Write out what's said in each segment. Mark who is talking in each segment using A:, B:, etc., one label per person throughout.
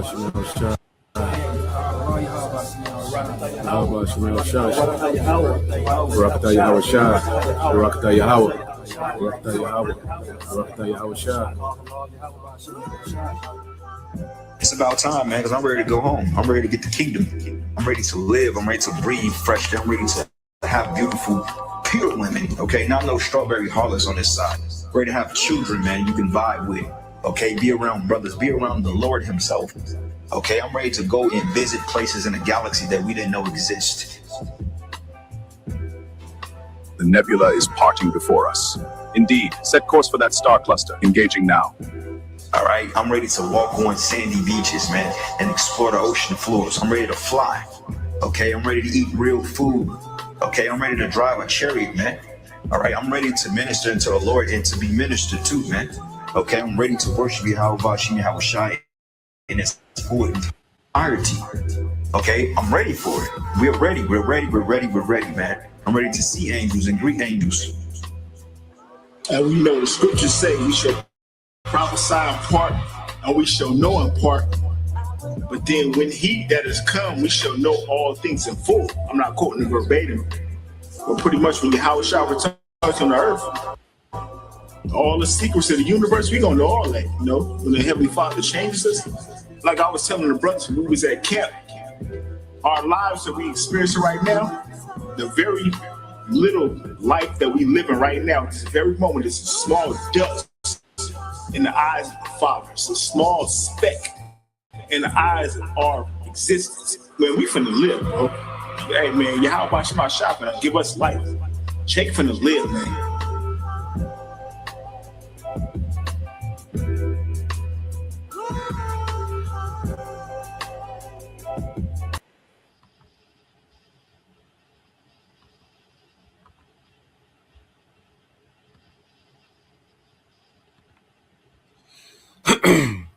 A: Shemel Shah. Yahweh Shemel Shah. Barakatah Yahweh Shah. Barakatah Yahweh. Barakatah Yahweh. Barakatah Yahweh Shah.
B: It's about time, man, because I'm ready to go home. I'm ready to get the kingdom. I'm ready to live. I'm ready to breathe fresh. I'm ready to have beautiful, pure women, okay? Not no strawberry harlots on this side. Ready to have children, man, you can vibe with, okay? Be around brothers. Be around the Lord himself, okay? I'm ready to go and visit places in the galaxy that we didn't know exist.
C: The nebula is parting before us. Indeed, set course for that star cluster. Engaging now.
B: All right, I'm ready to walk on sandy beaches, man, and explore the ocean floors. I'm ready to fly. Okay, I'm ready to eat real food. Okay, I'm ready to drive a chariot, man. All right, I'm ready to minister unto the Lord and to be ministered to, man. Okay, I'm ready to worship Yahweh Shai in its full entirety. Okay, I'm ready for it. We're ready, man. I'm ready to see angels and greet angels.
D: And we know the scriptures say we shall prophesy in part and we shall know in part. But then when he that is come, we shall know all things in full. I'm not quoting it verbatim, but pretty much when Yahweh shall return on the earth, all the secrets of the universe, we gonna know all that, you know, when the Heavenly Father changes us. Like I was telling the brothers when we was at camp, our lives that we experiencing right now, the very little life that we living right now, this very moment is a small dust in the eyes of the Father. It's a small speck in the eyes of our existence. Man, we finna live, bro. Hey, man, Yahweh Shema Shah give us life. Check finna live, man.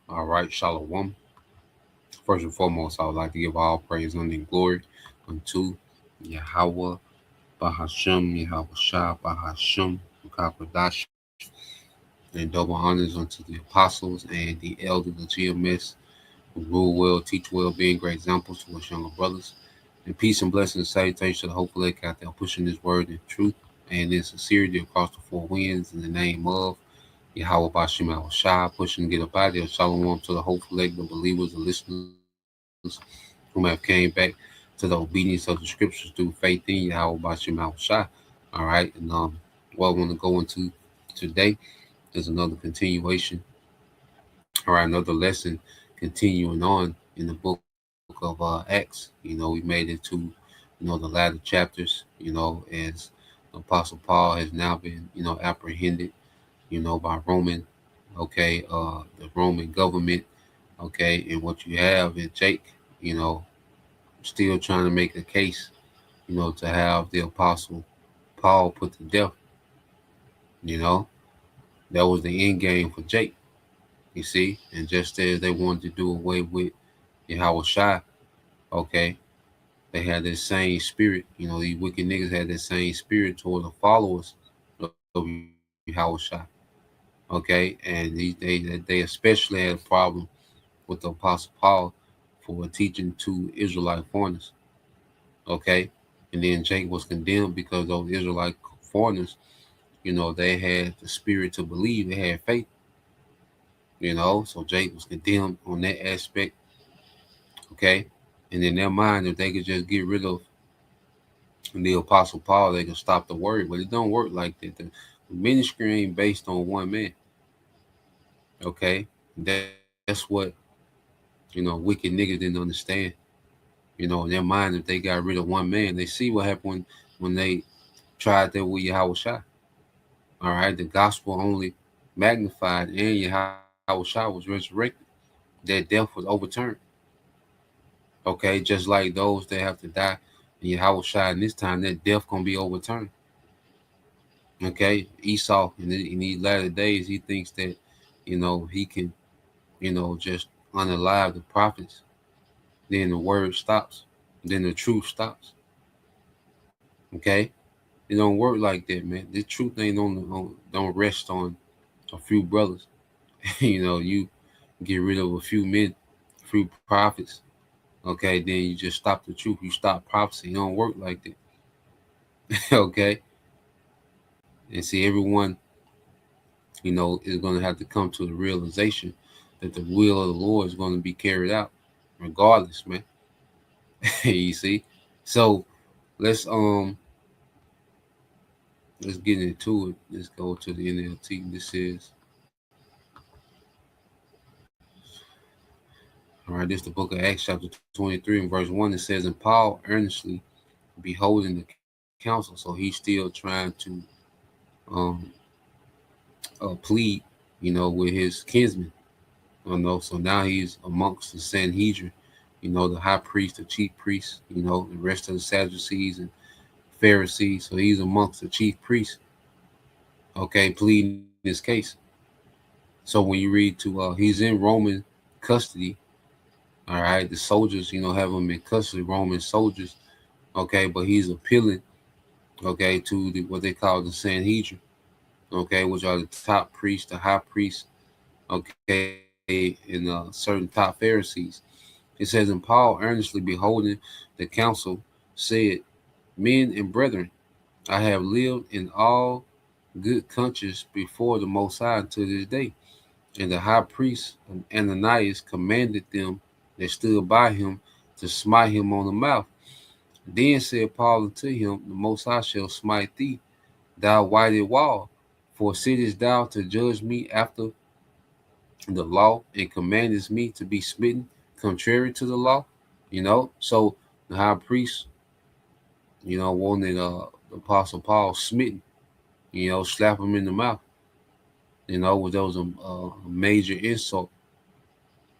E: All right, Shalom. First and foremost, I would like to give all praise and glory unto Yahweh, Bahashem, Yahweh Shah, Bahashem, Mukakwadash, and double honors unto the apostles and the elders of GMS who rule well, teach well, being great examples to us younger brothers. And peace and blessings and salutations to the Hopeful Lake out there pushing this word in truth and in sincerity across the four winds in the name of Yahweh Bashim Al Shah, pushing to get up out of there. Shalom to the Hopeful Lake, the believers, the listeners whom have came back to the obedience of the scriptures through faith in Yahweh Bashim Al Shah. All right, and what I want to go into today is another continuation, all right, another lesson continuing on in the book of Acts. You know, we made it to, the latter chapters, as Apostle Paul has now been, apprehended, by Roman, the Roman government, and what you have in Jake, still trying to make a case, to have the Apostle Paul put to death. That was the end game for Jake, you see, and just as they wanted to do away with Yahweh Shai, they had this same spirit, these wicked niggas had that same spirit toward the followers of Yahweh Shai. And they especially had a problem with the Apostle Paul for teaching to Israelite foreigners. And then Jake was condemned because those Israelite foreigners, they had the spirit to believe, they had faith. So Jake was condemned on that aspect. And in their mind, if they could just get rid of the Apostle Paul, they could stop the word. But it don't work like that. The ministry ain't based on one man. That's what, wicked niggas didn't understand. In their mind, if they got rid of one man, they see what happened when they tried that with Yahweh Shai. All right, the gospel only magnified and Yahweh Shai was resurrected. That death was overturned. Just like those that have to die in Yahweh Shai in this time, that death gonna be overturned. Esau in these latter days, he thinks that, he can, just unalive the prophets. Then the word stops. Then the truth stops. It don't work like that, man. The truth ain't don't rest on a few brothers. You get rid of a few men true prophets, okay, then you just stop the truth. You stop prophecy. It don't work like that. Okay? And see, everyone, is going to have to come to the realization that the will of the Lord is going to be carried out, regardless, man. You see? So let's get into it. Let's go to the NLT. This is all right. This is the book of Acts, chapter 23, and verse 1. It says, "And Paul earnestly beholding the council," so he's still trying to plead, with his kinsmen. So now he's amongst the Sanhedrin, the high priest, the chief priest, the rest of the Sadducees and Pharisees. So he's amongst the chief priests, okay, pleading his case. So when you read he's in Roman custody, all right, the soldiers, have him in custody, Roman soldiers, okay, but he's appealing, okay, to what they call the Sanhedrin, okay, which are the top priests, the high priests, okay, and certain top Pharisees. It says, "And Paul earnestly beholding the council said, Men and brethren, I have lived in all good conscience before the Most High until this day. And the high priest Ananias commanded them that stood by him to smite him on the mouth. Then said Paul unto him, The Most High shall smite thee, thou whited wall. For sittest thou to judge me after the law, and commandest me to be smitten contrary to the law?" So the high priest, wanted the Apostle Paul smitten, slap him in the mouth, which was a major insult,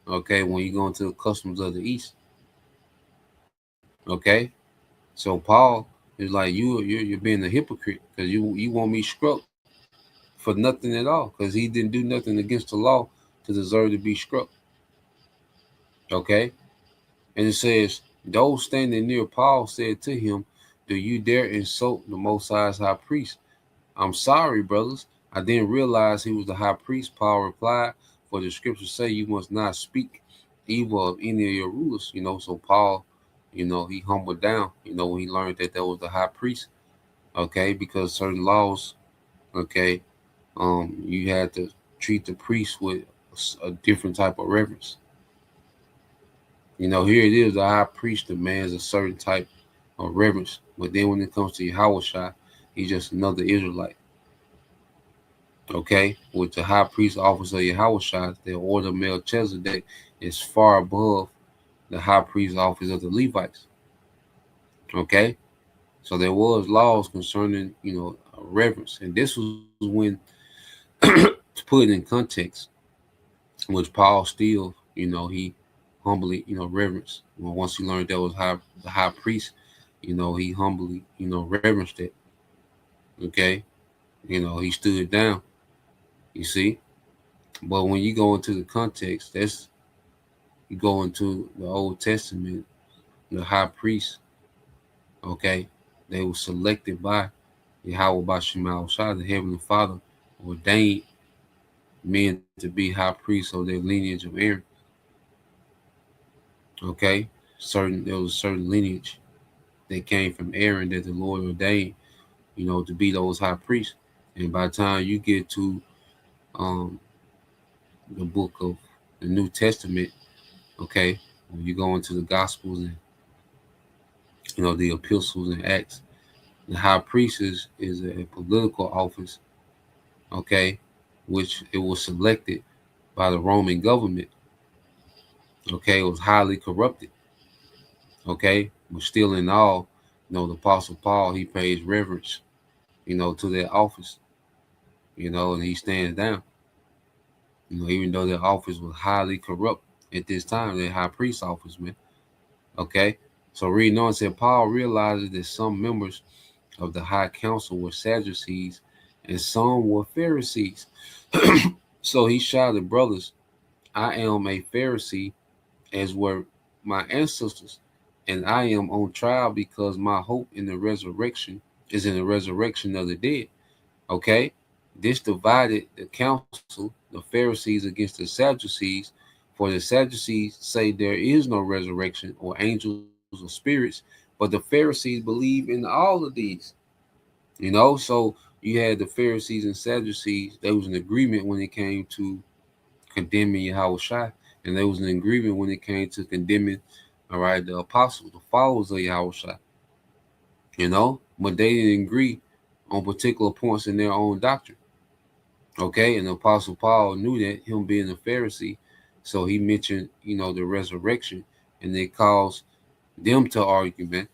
E: okay, when you go into the customs of the East. Okay, so Paul is like, you're being a hypocrite, because you want me struck for nothing at all, because he didn't do nothing against the law to deserve to be struck. Okay, and it says, "Those standing near Paul said to him, Do you dare insult the Most High's high priest?" "I'm sorry, brothers. I didn't realize he was the high priest," Paul replied, "for the scriptures say you must not speak evil of any of your rulers." So Paul, he humbled down, when he learned that was the high priest, okay, because certain laws, okay, you had to treat the priest with a different type of reverence. Here it is, the high priest demands a certain type of reverence, but then when it comes to Yahushua, he's just another Israelite. Okay, with the high priest office of Yahushua, the order of Melchizedek is far above the high priest office of the Levites. Okay, so there was laws concerning, reverence, and this was when, to put it in context, which Paul still, he humbly, reverenced. Well, once he learned that was the high priest, he humbly, reverenced it. Okay, he stood down. You see, but when you go into the context, you go into the Old Testament, the high priest. Okay, they were selected by Yahweh Bashim Al-Shah, the Heavenly Father, ordained men to be high priests of their lineage of Aaron. Okay, there was a certain lineage that came from Aaron that the Lord ordained, to be those high priests. And by the time you get to the book of the New Testament, okay, when you go into the Gospels and the epistles and Acts, the high priest is a political office, okay, which it was selected by the Roman government. Okay, it was highly corrupted. Okay, but still in all, the Apostle Paul, he pays reverence, to their office, and he stands down. Even though their office was highly corrupt at this time, their high priest office, man. Okay, so reading on, said Paul realizes that some members of the high council were Sadducees and some were Pharisees. So he shouted, "Brothers, I am a Pharisee, as were my ancestors, and I am on trial because my hope in the resurrection is in the resurrection of the dead." Okay, this divided the council, the Pharisees against the Sadducees, For the Sadducees say there is no resurrection or angels or spirits, but the Pharisees believe in all of these. So you had the Pharisees and Sadducees. They was in agreement when it came to condemning Yahweh Shai, and there was an agreement when it came to condemning, all right, the apostles, the followers of Yahweh Shai. But they didn't agree on particular points in their own doctrine. Okay, and the Apostle Paul knew that, him being a Pharisee, so he mentioned, the resurrection, and it caused them to argue, man.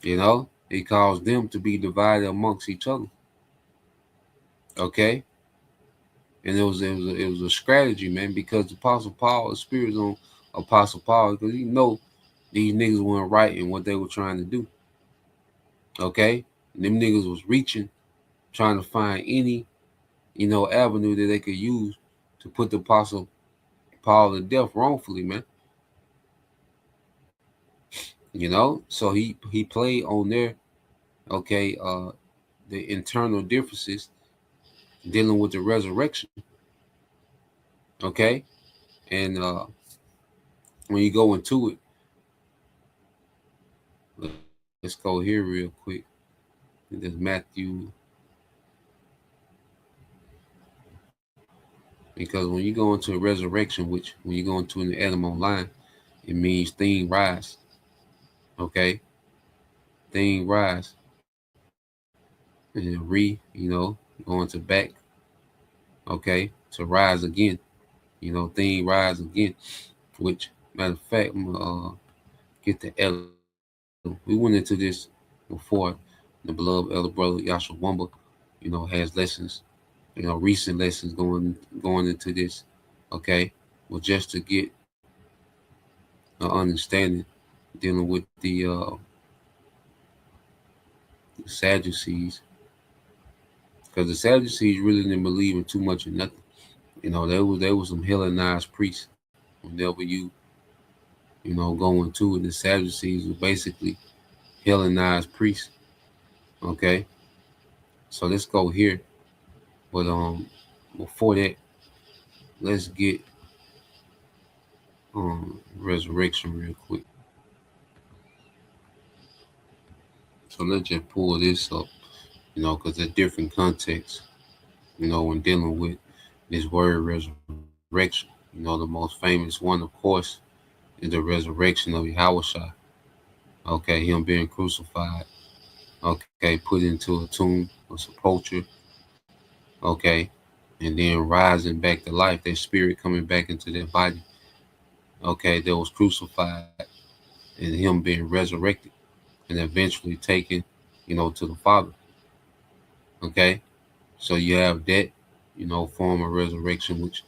E: It caused them to be divided amongst each other. Okay, and it was a strategy, man, because the Apostle Paul, the Spirit's on Apostle Paul, because these niggas weren't right in what they were trying to do. Okay, and them niggas was reaching, trying to find any avenue that they could use to put the Apostle Paul to death wrongfully, man. So he played on their the internal differences dealing with the resurrection. Okay, and when you go into it, let's go here real quick. There's Matthew. Because when you go into a resurrection, which when you go into an Adam online, it means thing rise. Okay? Thing rise. And then going to back. Okay? To rise again. Thing rise again. Which, matter of fact, I'm going to get the elder. We went into this before. The beloved elder brother, Yahshua Wamba, has lessons. Recent lessons going into this, okay? Well, just to get an understanding dealing with the Sadducees, because the Sadducees really didn't believe in too much of nothing. There was some Hellenized priests. Whenever you go into it, the Sadducees were basically Hellenized priests, okay? So let's go here. But before that, let's get resurrection real quick. So let's just pull this up, because there's different contexts, when dealing with this word resurrection. The most famous one, of course, is the resurrection of Yahweh Shai. Okay, him being crucified. Okay, put into a tomb, a sepulcher. Okay, and then rising back to life, their spirit coming back into their body. Okay, that was crucified, and him being resurrected, and eventually taken, to the Father. Okay, so you have that, form of resurrection, which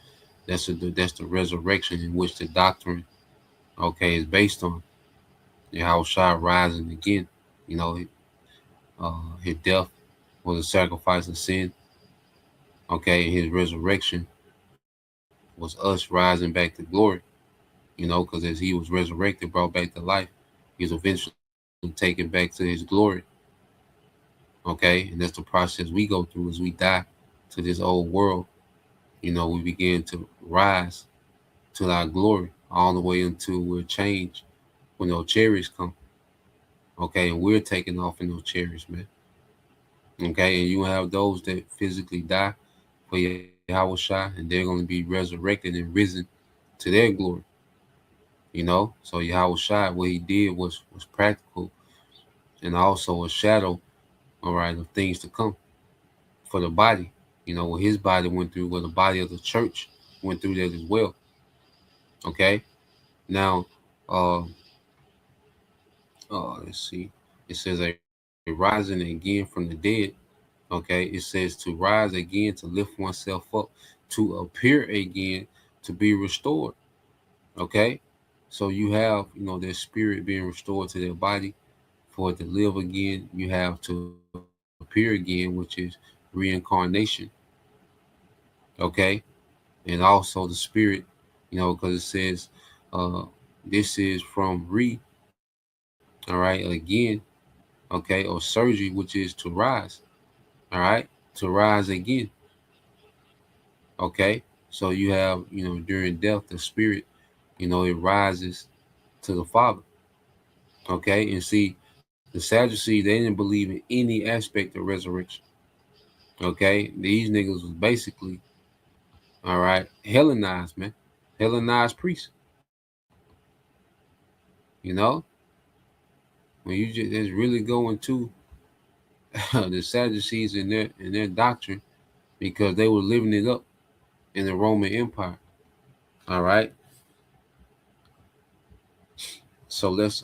E: that's the resurrection in which the doctrine, is based on. Yahweh Shai rising again, his death was a sacrifice of sin. Okay, and his resurrection was us rising back to glory, because as he was resurrected, brought back to life, he was eventually taken back to his glory. Okay, and that's the process we go through as we die to this old world. We begin to rise to our glory all the way until we're changed when those chariots come. Okay, and we're taking off in those chariots, man. Okay, and you have those that physically die for Yahweh Shai, and they're going to be resurrected and risen to their glory. So Yahweh Shai, what he did was practical and also a shadow, all right, of things to come for the body. What his body went through, what the body of the church went through that as well. Okay, now, let's see. It says a rising again from the dead. Okay, it says to rise again, to lift oneself up, to appear again, to be restored. Okay, so you have, their spirit being restored to their body for it to live again. You have to appear again, which is reincarnation. Okay, and also the spirit, because it says this is from all right, again, okay, or surgery, which is to rise. All right, to rise again. Okay, So you have, during death, the spirit, it rises to the Father. Okay, and see, the Sadducees, they didn't believe in any aspect of resurrection. Okay, these niggas was basically, all right, Hellenized, man, Hellenized priests. You know, when you just really go into the Sadducees and their doctrine, because they were living it up in the Roman Empire. All right. So let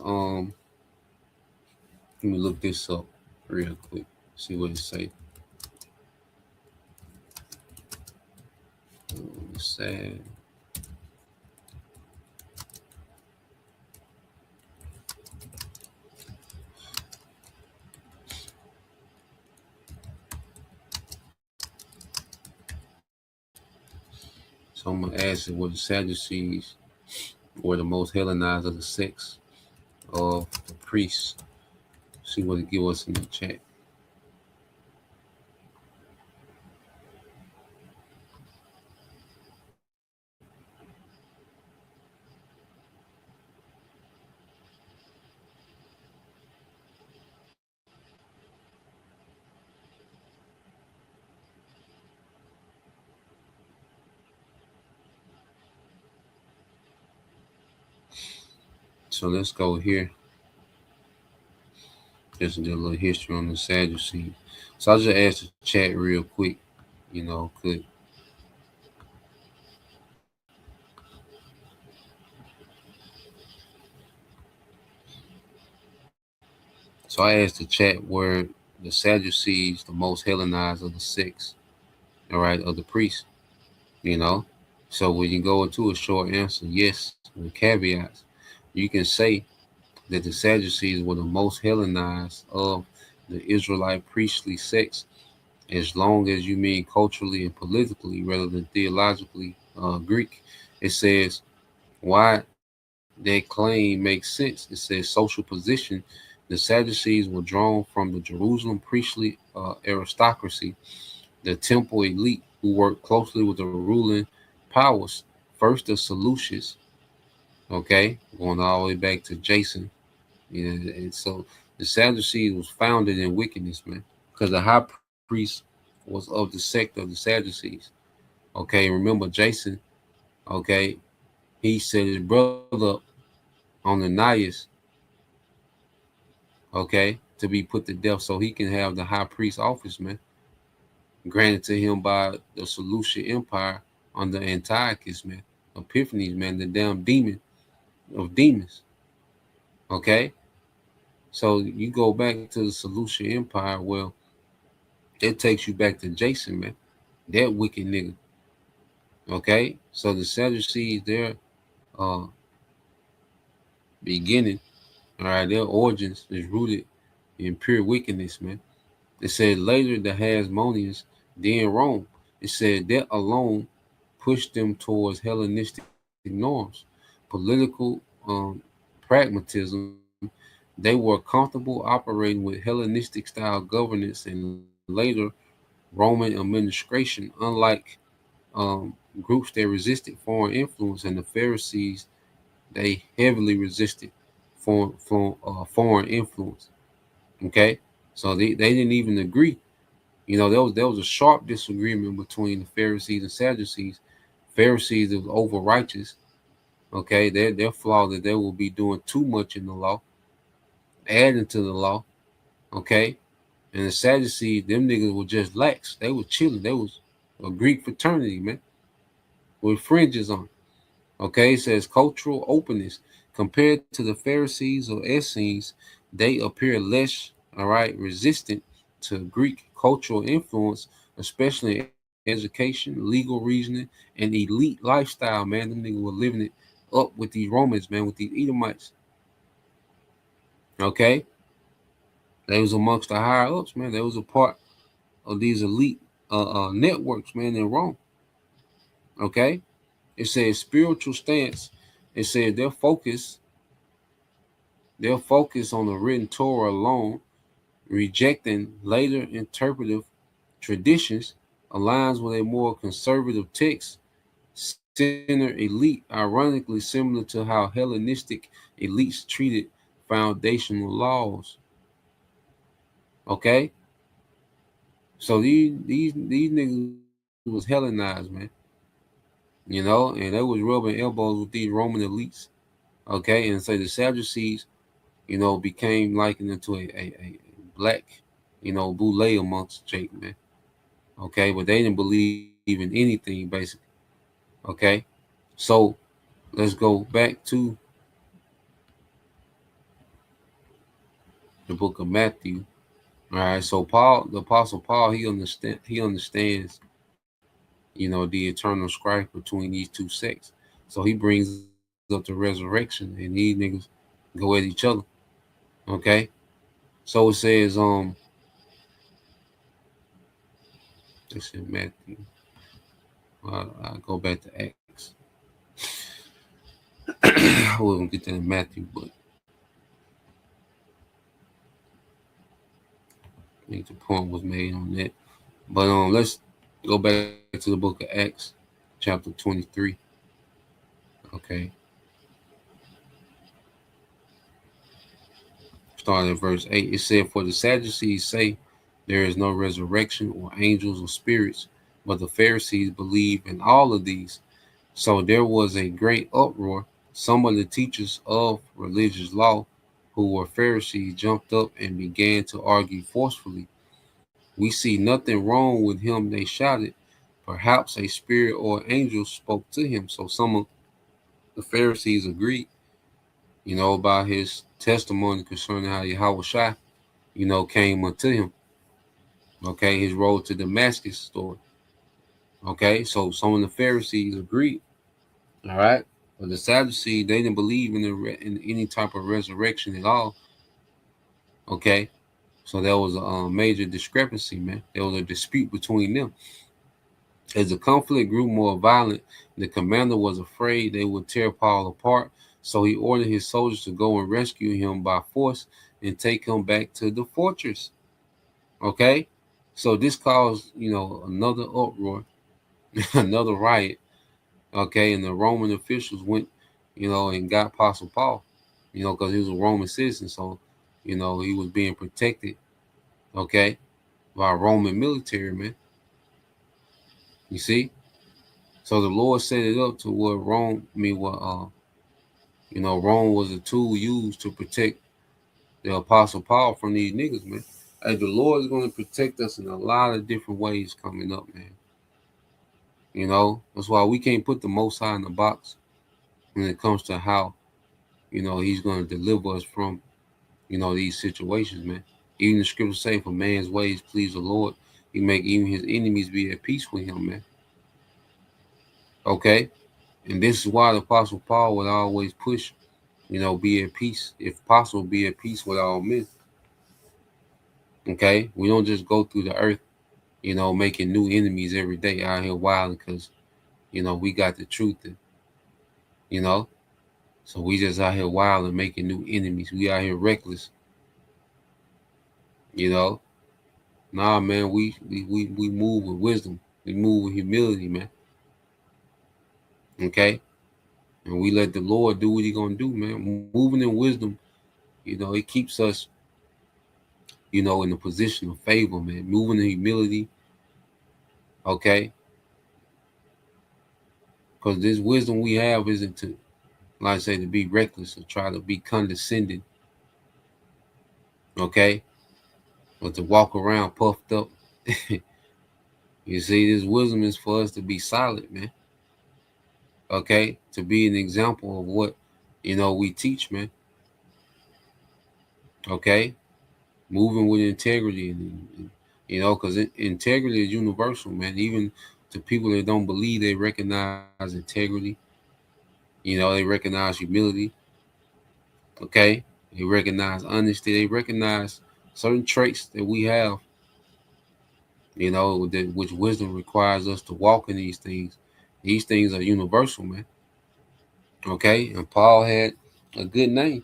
E: me look this up real quick. See what it say. Sad. So I'm gonna ask you, were the Sadducees were the most Hellenized of the sects of the priests? See what it give us in the chat. So let's go here. Just do a little history on the Sadducees. So I'll just ask the chat real quick, could so I asked the chat, were the Sadducees the most Hellenized of the six, all right, of the priests, So when you go into a short answer, yes, with caveats, you can say that the Sadducees were the most Hellenized of the Israelite priestly sects, as long as you mean culturally and politically rather than theologically Greek. It says why that claim makes sense. It says social position. The Sadducees were drawn from the Jerusalem priestly aristocracy, the temple elite who worked closely with the ruling powers. First, the Seleucids, okay, going all the way back to Jason. And so the Sadducees was founded in wickedness, man, because the high priest was of the sect of the Sadducees. Okay, remember Jason, okay, he set his brother on Ananias, okay, to be put to death so he can have the high priest office, man, granted to him by the Seleucid Empire under Antiochus, man, Epiphanes, man, the damn demon of demons. Okay, so you go back to the Seleucid Empire, well, it takes you back to Jason, man, that wicked nigga. Okay, so the Sadducees, their beginning, all right, their origins is rooted in pure wickedness, man. It said later the Hasmoneans, then Rome. It said that alone pushed them towards Hellenistic norms, political pragmatism. They were comfortable operating with Hellenistic style governance and later Roman administration, unlike groups that resisted foreign influence, and the Pharisees, they heavily resisted foreign influence. Okay, so they didn't even agree. There was a sharp disagreement between the Pharisees and Sadducees. Pharisees was over righteous. Okay, they're flawed that they will be doing too much in the law, adding to the law. Okay, and the Sadducees, them niggas were just lax. They were chilling. They was a Greek fraternity, man, with fringes on. Okay, it says cultural openness. Compared to the Pharisees or Essenes, they appear less, all right, resistant to Greek cultural influence, especially in education, legal reasoning, and elite lifestyle, man. Them niggas were living it up with these Romans, man, with these Edomites. Okay? They was amongst the higher ups, man. They was a part of these elite networks, man, in Rome. Okay? It says spiritual stance. It said their focus on the written Torah alone, rejecting later interpretive traditions, aligns with a more conservative text center elite, ironically similar to how Hellenistic elites treated foundational laws. Okay, so these niggas was Hellenized, man. And they was rubbing elbows with these Roman elites. Okay, and so the Sadducees, became likened into a black, boule amongst Jake, man. Okay, but they didn't believe in anything basically. Okay, so let's go back to the book of Matthew. All right, so Paul, the apostle Paul, he understands, the eternal strife between these two sects. So he brings up the resurrection, and these niggas go at each other. Okay, so it says, it's in Matthew. I go back to Acts. I wouldn't get that in Matthew, but I think the point was made on that. But let's go back to the book of Acts, chapter 23. Okay. Starting at verse 8, it said, "For the Sadducees say there is no resurrection or angels or spirits, but the Pharisees believe in all of these. So there was a great uproar. Some of the teachers of religious law, who were Pharisees, jumped up and began to argue forcefully. 'We see nothing wrong with him,' they shouted. 'Perhaps a spirit or angel spoke to him.'" So some of the Pharisees agreed, about his testimony concerning how Yahweh Shai, came unto him. Okay, his road to Damascus story. Okay, so some of the Pharisees agreed. All right, but the Sadducees, they didn't believe in any type of resurrection at all. Okay, so there was a major discrepancy, man. There was a dispute between them. As the conflict grew more violent, the commander was afraid they would tear Paul apart, so he ordered his soldiers to go and rescue him by force and take him back to the fortress. Okay, so this caused, another uproar, another riot. Okay, and the Roman officials went, and got Apostle Paul, because he was a Roman citizen, so, he was being protected, okay, by Roman military, man. You see? So the Lord set it up to where Rome was a tool used to protect the Apostle Paul from these niggas, man. Hey, the Lord is going to protect us in a lot of different ways coming up, man. That's why we can't put the Most High in the box when it comes to how, he's going to deliver us from, these situations, man. Even the scriptures say, "For man's ways please the Lord, he make even his enemies be at peace with him," man. Okay? And this is why the Apostle Paul would always push, be at peace. If possible, be at peace with all men. Okay? We don't just go through the earth, making new enemies every day out here wilding because, we got the truth. So we just out here wild and making new enemies. We out here reckless. Nah, man, we move with wisdom. We move with humility, man. Okay? And we let the Lord do what He gonna do, man. Moving in wisdom, it keeps us, in a position of favor, man. Moving in humility, okay? Because this wisdom we have isn't to, like I say, to be reckless or try to be condescending, okay? Or to walk around puffed up. You see, this wisdom is for us to be solid, man. Okay? To be an example of what, we teach, man. Okay? Moving with integrity, and because integrity is universal, man. Even to people that don't believe, they recognize integrity. They recognize humility. Okay? They recognize honesty. They recognize certain traits that we have, which wisdom requires us to walk in these things. These things are universal, man. Okay? And Paul had a good name.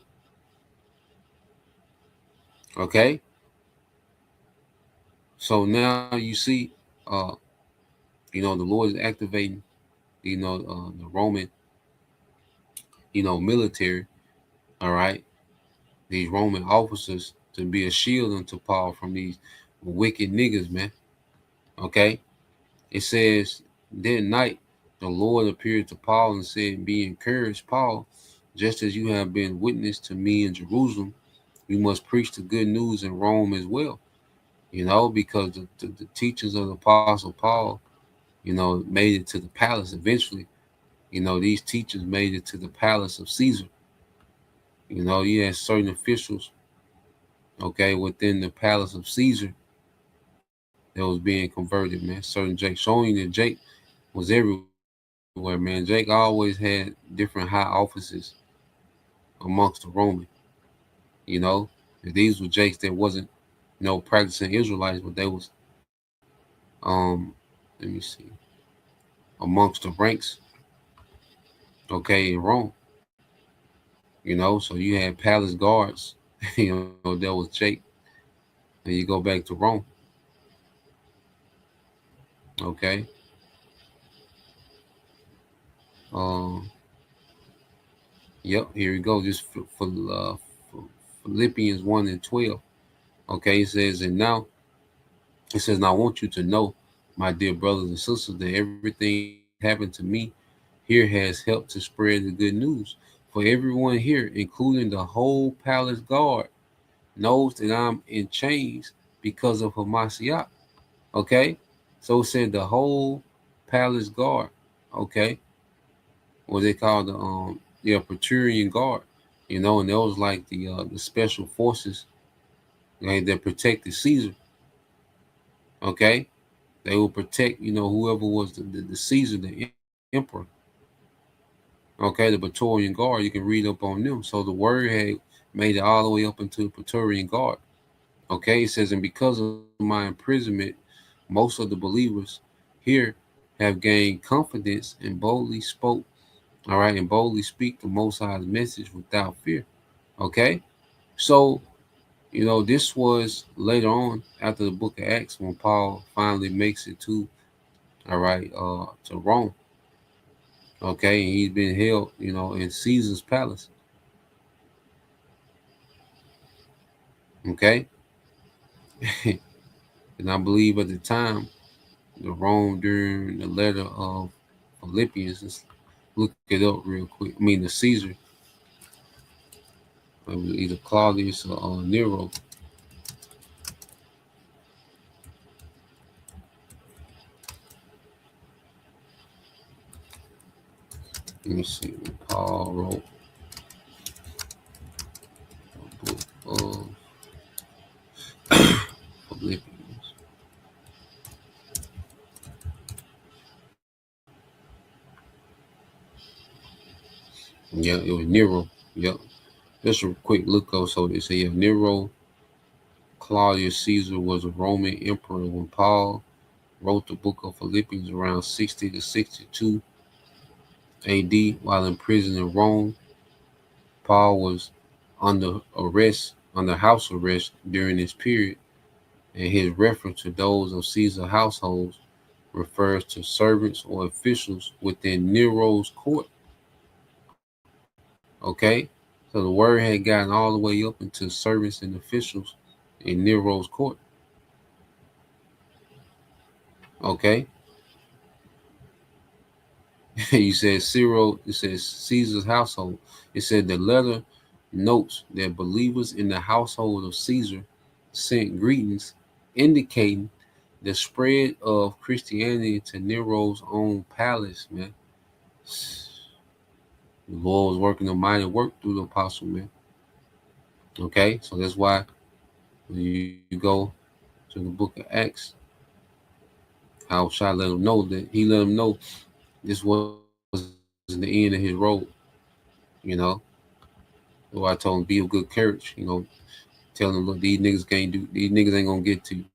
E: Okay? So now you see, the Lord is activating, the Roman, military, all right, these Roman officers to be a shield unto Paul from these wicked niggas, man. Okay. It says, that night the Lord appeared to Paul and said, be encouraged, Paul, just as you have been witness to me in Jerusalem, you must preach the good news in Rome as well. Because the teachings of the Apostle Paul, made it to the palace eventually. These teachers made it to the palace of Caesar. You had certain officials, okay, within the palace of Caesar that was being converted, man. Certain Jake, showing that Jake was everywhere, man. Jake always had different high offices amongst the Roman, you know. And these were Jakes that wasn't, practicing Israelites, but they was, let me see, amongst the ranks, okay, in Rome. So you had palace guards, that was Jake. And you go back to Rome, okay. Um, yep, here we go. Just for Philippians 1 and 12. Okay, it says, now I want you to know, my dear brothers and sisters, that everything happened to me here has helped to spread the good news. For everyone here, including the whole palace guard, knows that I'm in chains because of Hamashiach. Okay? So it said the whole palace guard, okay, what they call the Praetorian Guard, and that was like the special forces, right, that protected Caesar. Okay, they will protect whoever was the Caesar, the emperor. Okay, the Praetorian Guard. You can read up on them. So the word had made it all the way up into the Praetorian Guard. Okay, it says, and because of my imprisonment, most of the believers here have gained confidence and boldly spoke. All right, and boldly speak the Most High's message without fear. Okay, so this was later on after the book of Acts when Paul finally makes it to, all right, to Rome. Okay, and he's been held, in Caesar's palace. Okay, and I believe at the time, the Rome during the letter of Philippians, let's look it up real quick. I mean, the Caesar, either Claudius or Nero. Let me see. Paul wrote a book of Philippians. Yeah, it was Nero. Yep. Just a quick look up. So they say, yeah, Nero Claudius Caesar was a Roman emperor when Paul wrote the book of Philippians around 60 to 62 AD while in prison in Rome. Paul was under house arrest during this period, and his reference to those of Caesar households refers to servants or officials within Nero's court. Okay, so the word had gotten all the way up into servants and officials in Nero's court. Okay, you said Cyril, it says Caesar's household. It said the letter notes that believers in the household of Caesar sent greetings indicating the spread of Christianity to Nero's own palace, man. The Lord was working a mighty work through the apostle, man. Okay, so that's why when you go to the book of Acts, how should I let him know that he let him know this wasn't the end of his road, you know. So I told him be of good courage, tell him, look, these niggas can't do, these niggas ain't gonna get to you.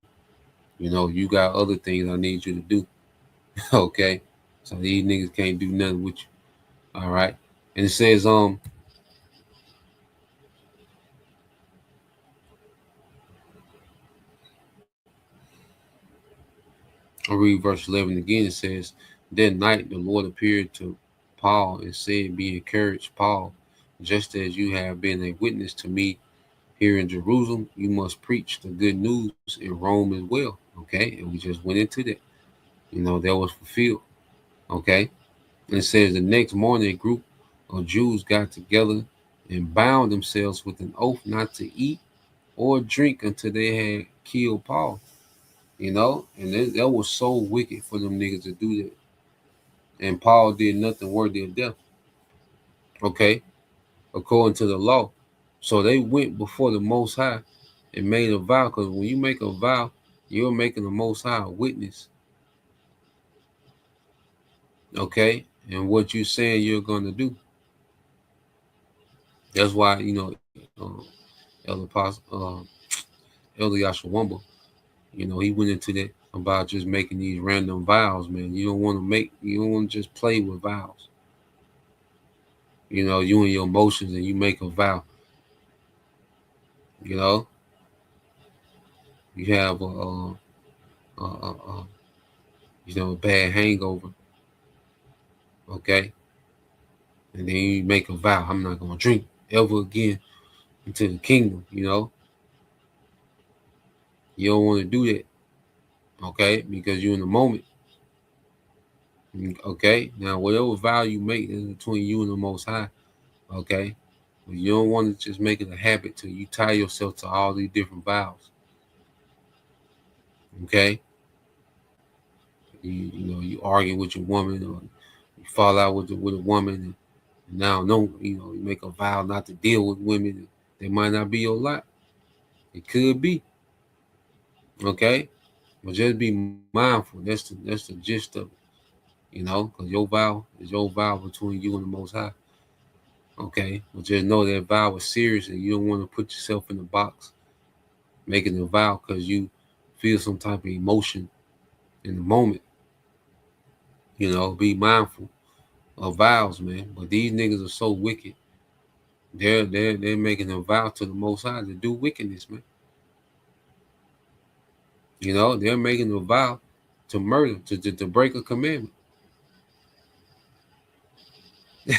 E: You got other things I need you to do. Okay. So these niggas can't do nothing with you. All right. And it says, I'll read verse 11 again. It says, That night the Lord appeared to Paul and said, "Be encouraged, Paul. Just as you have been a witness to me here in Jerusalem, you must preach the good news in Rome as well." Okay, and we just went into that. That was fulfilled. Okay, and it says the next morning a group of Jews got together and bound themselves with an oath not to eat or drink until they had killed Paul. And that was so wicked for them niggas to do that. And Paul did nothing worthy of death. Okay, according to the law. So they went before the Most High and made a vow. Because when you make a vow, you're making the Most High a witness. Okay, and what you saying you're gonna do. That's why Elder Apostle, Elder Yashawamba, he went into that about just making these random vows, man. You don't want to just play with vows. You and your emotions, and you make a vow. You have a bad hangover. Okay, and then you make a vow, I'm not gonna drink ever again into the kingdom. You don't want to do that. Okay, because you're in the moment. Okay, now whatever vow you make is between you and the Most High. Okay, but you don't want to just make it a habit till you tie yourself to all these different vows. Okay, you argue with your woman, or you fall out with a woman, and now you make a vow not to deal with women. They might not be your lot. It could be. Okay, but just be mindful. That's the gist of it. Because your vow is your vow between you and the Most High. Okay, but just know that vow is serious, and you don't want to put yourself in the box making a vow because you feel some type of emotion in the moment. Be mindful of vows, man. But these niggas are so wicked. They're making a vow to the Most High to do wickedness, man. They're making a vow to murder, to break a commandment.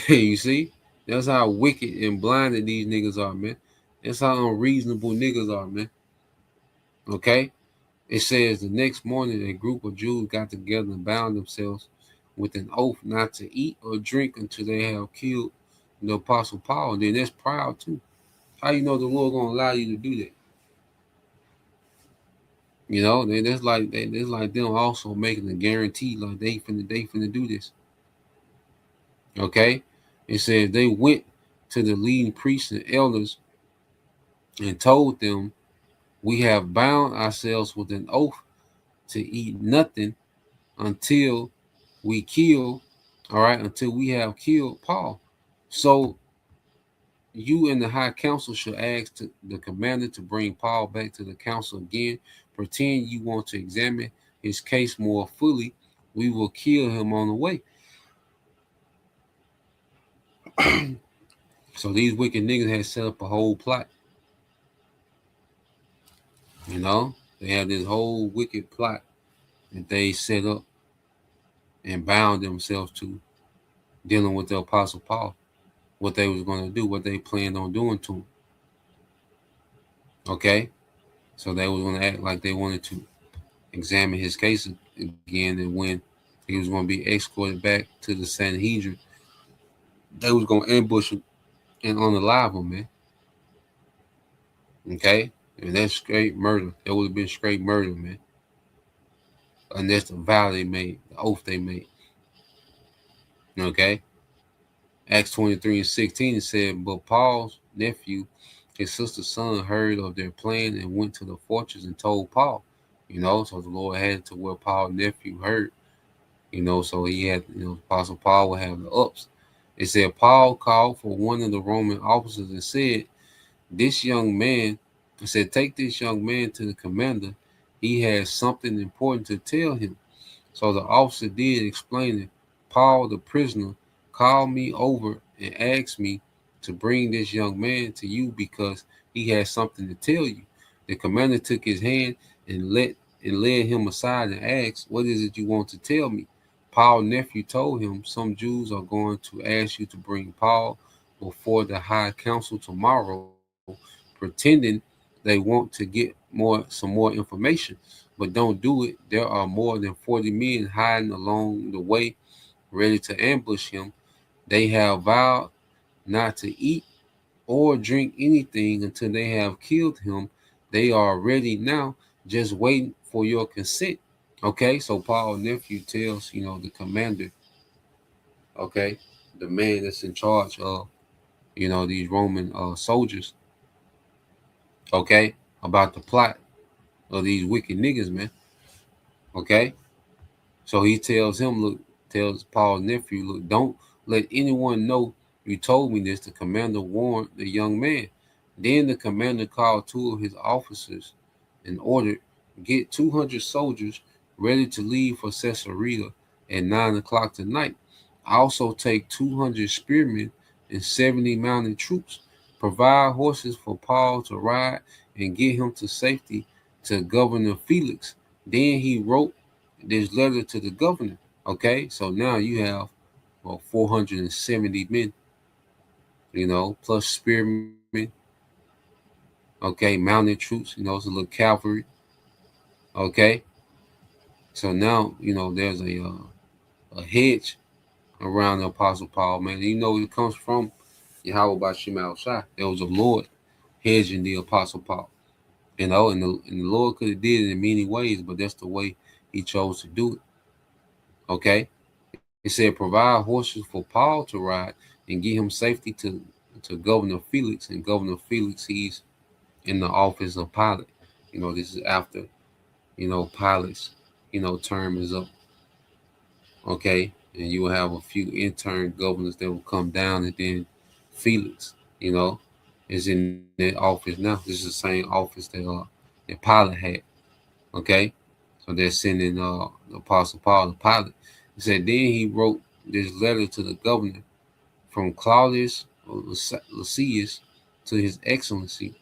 E: You see? That's how wicked and blinded these niggas are, man. That's how unreasonable niggas are, man. Okay? It says the next morning a group of Jews got together and bound themselves with an oath not to eat or drink until they have killed the Apostle Paul. And then that's proud too. How you know the Lord gonna allow you to do that? That's like them also making a guarantee, like they finna do this. Okay? It says they went to the leading priests and elders and told them, "We have bound ourselves with an oath to eat nothing until we have killed Paul. So you and the high council should ask the commander to bring Paul back to the council again. Pretend you want to examine his case more fully. We will kill him on the way." So these wicked niggas had set up a whole plot. They had this whole wicked plot that they set up and bound themselves to, dealing with the Apostle Paul, what they was going to do, what they planned on doing to him. Okay? So they was going to act like they wanted to examine his case again, and when he was going to be escorted back to the Sanhedrin, they was going to ambush him and unalive him, man. Okay? And that's straight murder. That would have been straight murder, man. And that's the vow they made, the oath they made. Okay? Acts 23:16, it said, "But Paul's nephew, his sister's son, heard of their plan and went to the fortress and told Paul." So the Lord had to where Paul's nephew heard. So he had, Apostle Paul would have the ups. It said, Paul called for one of the Roman officers and said, take this young man to the commander. He has something important to tell him. So the officer did, explaining, "Paul, the prisoner, called me over and asked me to bring this young man to you because he has something to tell you." The commander took his hand and led him aside and asked, "What is it you want to tell me?" Paul's nephew told him, some Jews are going to ask you to bring Paul before the high council tomorrow, pretending they want to get some more information. But don't do it. There are more than 40 men hiding along the way, ready to ambush him. They have vowed not to eat or drink anything until they have killed him. They are ready now, just waiting for your consent. Okay, so Paul's nephew tells, the commander, okay, the man that's in charge of, these Roman soldiers, okay, about the plot of these wicked niggas, man. Okay, so he tells Paul's nephew, look, don't let anyone know you told me this. The commander warned the young man. Then the commander called 2 of his officers and ordered, get 200 soldiers ready to leave for Caesarea at 9 o'clock tonight. Also take 200 spearmen and 70 mounted troops. Provide horses for Paul to ride and get him to safety to Governor Felix. Then he wrote this letter to the governor. Okay, so now you have 470 men, plus spearmen, okay, mounted troops, it's a little cavalry. Okay, so now there's a hedge around the Apostle Paul, man. It comes from Yahweh Bashim Al-Shai. There was a Lord hedging the Apostle Paul. And the Lord could have did it in many ways, but that's the way he chose to do it. Okay? He said, provide horses for Paul to ride and get him safety to Governor Felix. And Governor Felix, he's in the office of Pilate. This is after, Pilate's, term is up. Okay? And you will have a few intern governors that will come down, and then Felix, is in that office now. This is the same office that Pilate had. Okay? So they're sending the Apostle Paul to Pilate. He said, then he wrote this letter to the governor from Claudius Lysias to his excellency,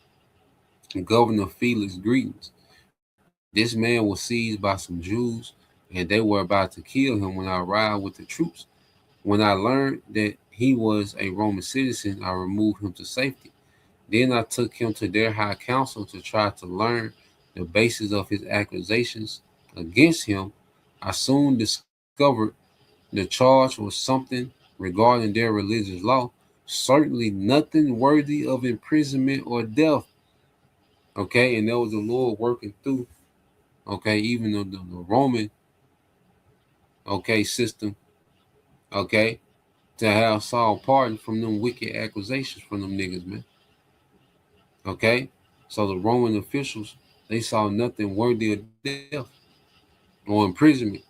E: Governor Felix, greetings. This man was seized by some Jews, and they were about to kill him when I arrived with the troops. When I learned that he was a Roman citizen, I removed him to safety. Then I took him to their high council to try to learn the basis of his accusations against him. I soon discovered the charge was something regarding their religious law, certainly nothing worthy of imprisonment or death. Okay, and there was the Lord working through, okay, even the Roman, okay, system, okay, to have Saul pardoned from them wicked accusations from them niggas, man. Okay, so the Roman officials, they saw nothing worthy of death or imprisonment.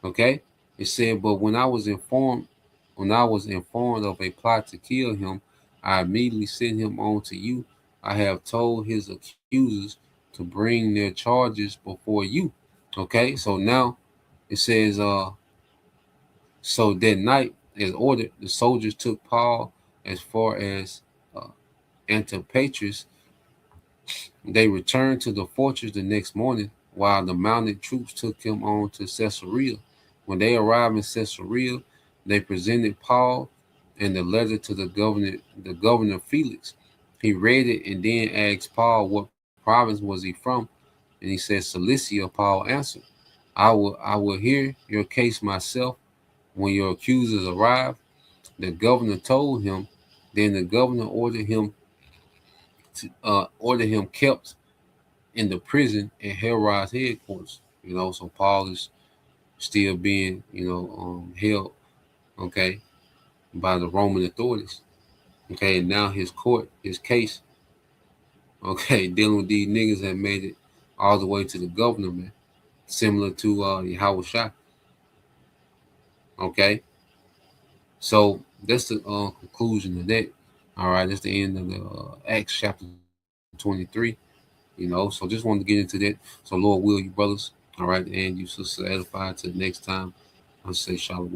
E: Okay, it said, but when I was informed of a plot to kill him, I immediately sent him on to you. I have told his accusers to bring their charges before you. Okay, so now it says, so that night, as ordered, the soldiers took Paul as far as Antipatris. They returned to the fortress the next morning, while the mounted troops took him on to Caesarea. When they arrived in Caesarea, they presented Paul and the letter to the governor Felix. He read it and then asked Paul what province was he from, and he said Cilicia. Paul answered, I will hear your case myself when your accusers arrive. The governor told him. Then the governor ordered him kept in the prison at Herod's headquarters. So Paul is still being held, okay, by the Roman authorities. Okay, and now his case, okay, dealing with these niggas have made it all the way to the governor, man. Similar to Yahweh Shai. Okay. So that's the conclusion of that. All right, that's the end of the Acts chapter 23. So just wanted to get into that. So Lord will, you brothers, all right, and you sisters edified. Till next time, I'll say shalom.